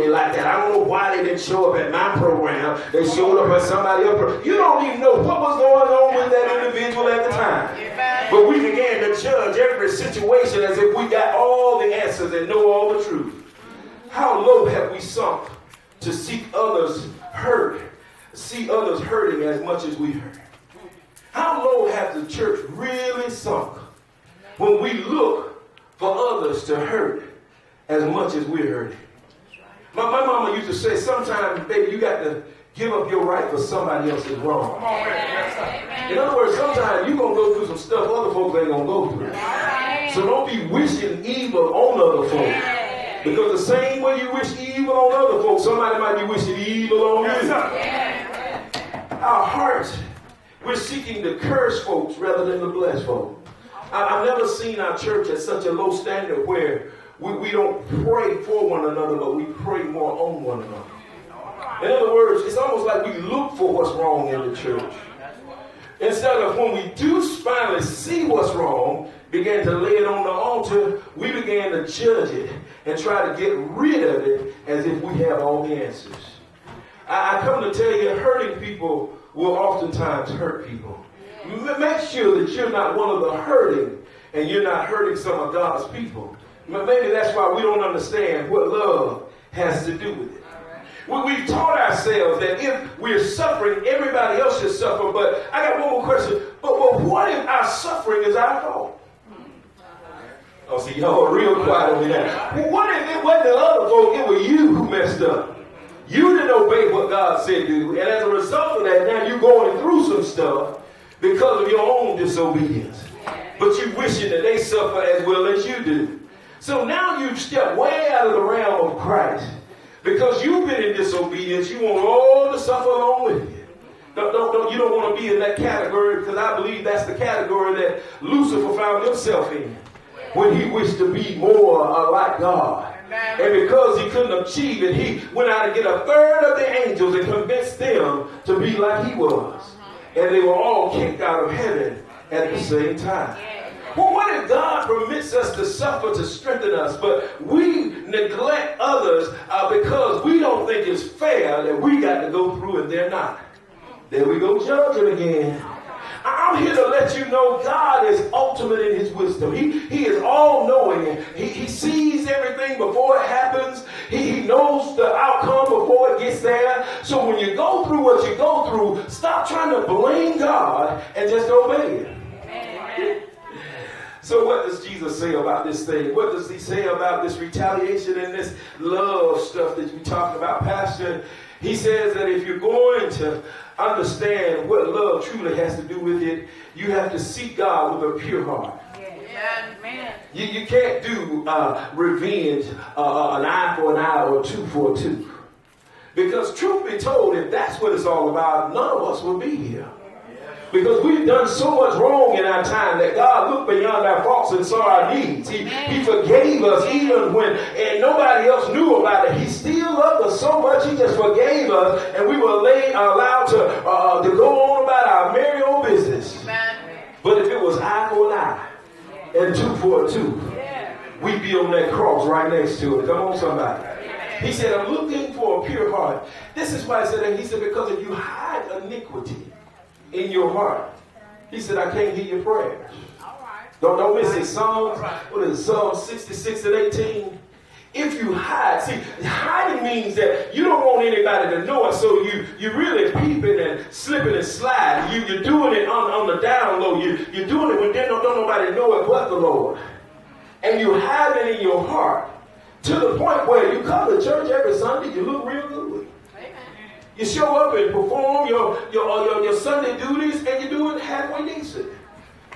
you like that. I don't know why they didn't show up at my program. They showed up at somebody else's. You don't even know what was going on with that individual at the time. But we began to judge every situation as if we got all the answers and know all the truth. How low have we sunk to seek others hurt, see others hurting as much as we hurt? How low has the church really sunk when we look for others to hurt as much as we're hurting? My mama used to say, sometimes, baby, you got to give up your right for somebody else's wrong. In other words, sometimes you're going to go through some stuff other folks ain't going to go through. So don't be wishing evil on other folks. Because the same way you wish evil on other folks, somebody might be wishing evil on you. Our hearts, we're seeking to curse folks rather than to bless folks. I've never seen our church at such a low standard where we don't pray for one another, but we pray more on one another. In other words, it's almost like we look for what's wrong in the church. Instead of when we do finally see what's wrong, began to lay it on the altar, we began to judge it and try to get rid of it as if we have all the answers. I come to tell you, hurting people will oftentimes hurt people. Make sure that you're not one of the hurting and you're not hurting some of God's people. Maybe that's why we don't understand what love has to do with it. We've taught ourselves that if we're suffering, everybody else should suffer. But I got one more question. But what if our suffering is our fault? Oh, see, y'all are real quiet over there. What if it wasn't the other folk, it was you who messed up? You didn't obey what God said to do. And as a result of that, now you're going through some stuff because of your own disobedience. But you're wishing that they suffer as well as you do. So now you've stepped way out of the realm of Christ. Because you've been in disobedience, you want all to suffer along with you. You don't want to be in that category, because I believe that's the category that Lucifer found himself in when he wished to be more like God. And because he couldn't achieve it, he went out and get a third of the angels and convinced them to be like he was. And they were all kicked out of heaven at the same time. Well, what if God permits us to suffer to strengthen us, but we neglect others because we don't think it's fair that we got to go through and they're not? There we go, judging again. I'm here to let you know God is ultimate in his wisdom. He is all-knowing. He sees everything before it happens. He knows the outcome before it gets there. So when you go through what you go through, stop trying to blame God and just obey him. Amen. So what does Jesus say about this thing? What does he say about this retaliation and this love stuff that you talked about, Pastor? He says that if you're going to understand what love truly has to do with it, you have to seek God with a pure heart. Yeah. You can't do revenge, an eye for an eye or a tooth for a tooth. Because truth be told, if that's what it's all about, none of us will be here. Because we've done so much wrong in our time that God looked beyond our faults and saw our needs. He forgave us even when and nobody else knew about it. He still loved us so much, he just forgave us, and we were allowed to go on about our merry old business. But if it was eye for an eye and tooth for a tooth, we'd be on that cross right next to it. Come on, somebody. He said, I'm looking for a pure heart. This is why I said that. He said, because if you hide iniquity in your heart, he said, I can't hear your prayers. Don't miss it. Psalm 66 and 18. If you hide, see, hiding means that you don't want anybody to know it, so you really peeping and slipping and sliding. You're doing it on the down low. You're doing it when don't nobody know it but the Lord. And you hide it in your heart to the point where you come to church every Sunday, you look real good. You show up and perform your Sunday duties, and you do it halfway decent.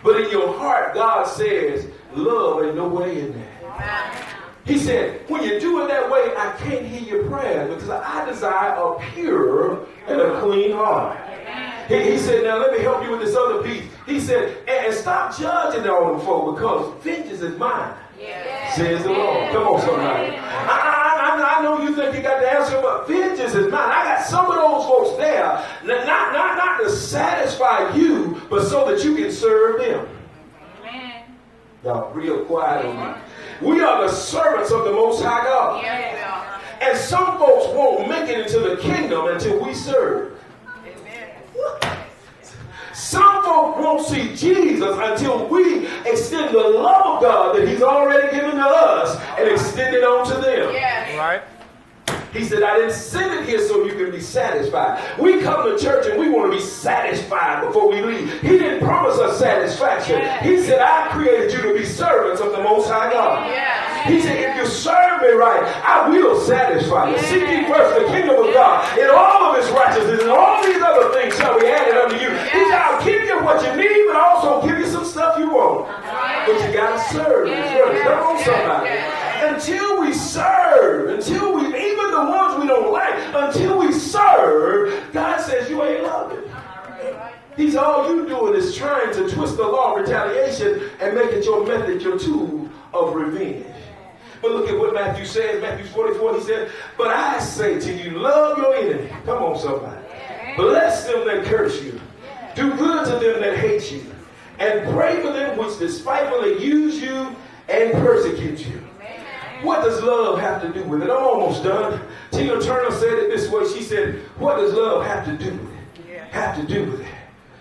But in your heart, God says, love ain't no way in there. He said, when you do it that way, I can't hear your prayers because I desire a pure and a clean heart. He said, now let me help you with this other piece. He said, and stop judging all them folk because vengeance is mine, says the Lord. Come on, somebody. I know you think you got the answer, but vengeance is mine. I got some of those folks there, not to satisfy you, but so that you can serve them. Amen. Y'all real quiet on me. We are the servants of the Most High God. And some folks won't make it into the kingdom until we serve. Some folk won't see Jesus until we extend the love of God that he's already given to us and extend it on to them. Yes. Right. He said, I didn't send it here so you can be satisfied. We come to church and we want to be satisfied before we leave. He didn't promise us satisfaction. He said, I created you to be servants of the Most High God. He said, if you serve me right, I will satisfy you. Seek ye first the kingdom of God and all of his righteousness and all these other things shall be added unto you. He said, I'll give you what you need, but also give you some stuff you want. But you got to serve. Come on, somebody. Until we serve, even the ones we don't like, until we serve, God says you ain't loving. He's all you doing is trying to twist the law of retaliation and make it your method, your tool of revenge. But look at what Matthew says, Matthew 44, he said, but I say to you, love your enemy. Come on, somebody. Bless them that curse you. Do good to them that hate you. And pray for them which despitefully use you and persecute you. What does love have to do with it? I'm almost done. Tina Turner said it this way. She said, what does love have to do with it? Have to do with it.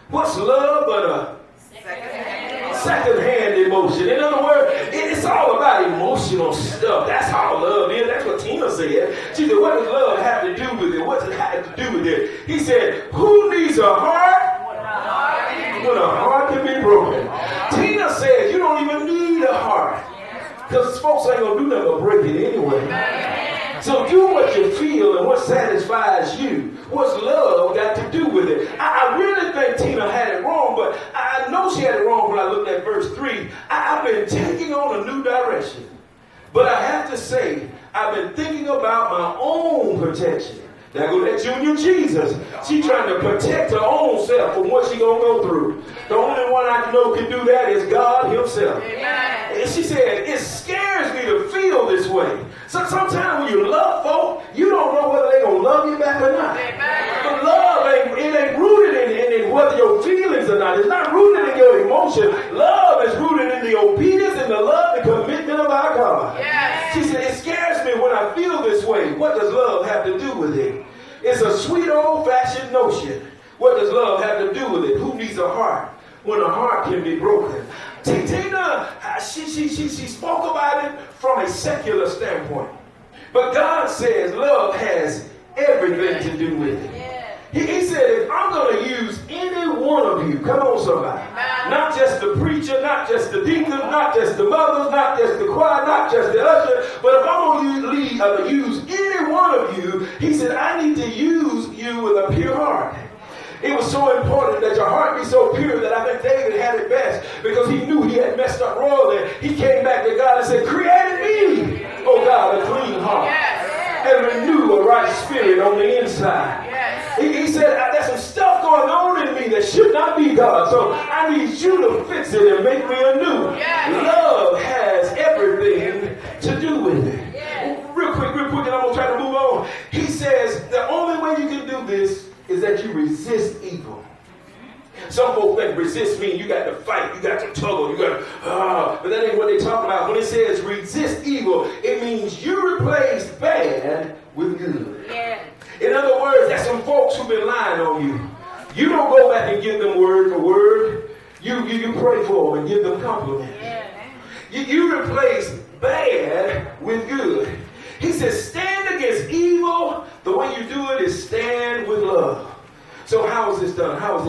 What's love but a second-hand emotion? In other words, it's all about emotional stuff. That's how love is. That's what Tina said. She said, what does love have to do with it? What does it have to do with it? He said, who needs a heart when a heart can be broken? Tina said, you don't even need a heart. Because folks ain't going to do nothing but break it anyway. So do what you feel and what satisfies you. What's love got to do with it? I really think Tina had it wrong, but I know she had it wrong when I looked at verse 3. I've been taking on a new direction. But I have to say, I've been thinking about my own protection. There go that junior Jesus. She trying to protect her own self from what she gonna go through. The only one I know can do that is God himself. Amen. And she said, it scares me to feel this way. So sometimes when you love folk, you don't know whether they're gonna love you back or not. Amen. But love ain't rooted in whether your feelings or not. It's not rooted in your emotion. Love is rooted in the obedience and the love and commitment of our God. Yes. She said, it scares me when I feel this way. What does love have to do with it? It's a sweet old-fashioned notion. What does love have to do with it? Who needs a heart when a heart can be broken? Tina, she spoke about it from a secular standpoint. But God says love has everything to do with it. He said, if I'm going to use any one of you, come on somebody, not just the preacher, not just the deacon, not just the mothers, not just the choir, not just the usher, but if I'm going to use any one of you, he said, I need to use you with a pure heart. It was so important that your heart be so pure that I think David had it best because he knew he had messed up royally. He came back to God and said, create in me, oh God, a clean heart and renew a right spirit on the inside. He said, there's some stuff going on in me that should not be, God. So I need you to fix it and make me anew. Love has everything to do with it. Real quick, and I'm going to try to move on. He says, the only way you can do this is that you resist evil. Some folks think resist means you got to fight, you got to tuggle, you got to, but that ain't what they talk about. When it says resist evil, it means you replace bad with good. Yeah. In other words, there's some folks who've been lying on you. You don't go back and give them word for word. You pray for them and give them compliments. Yeah. You replace bad with good. He says, stand against evil. The way you do it is stand with love. So how is this done? How is it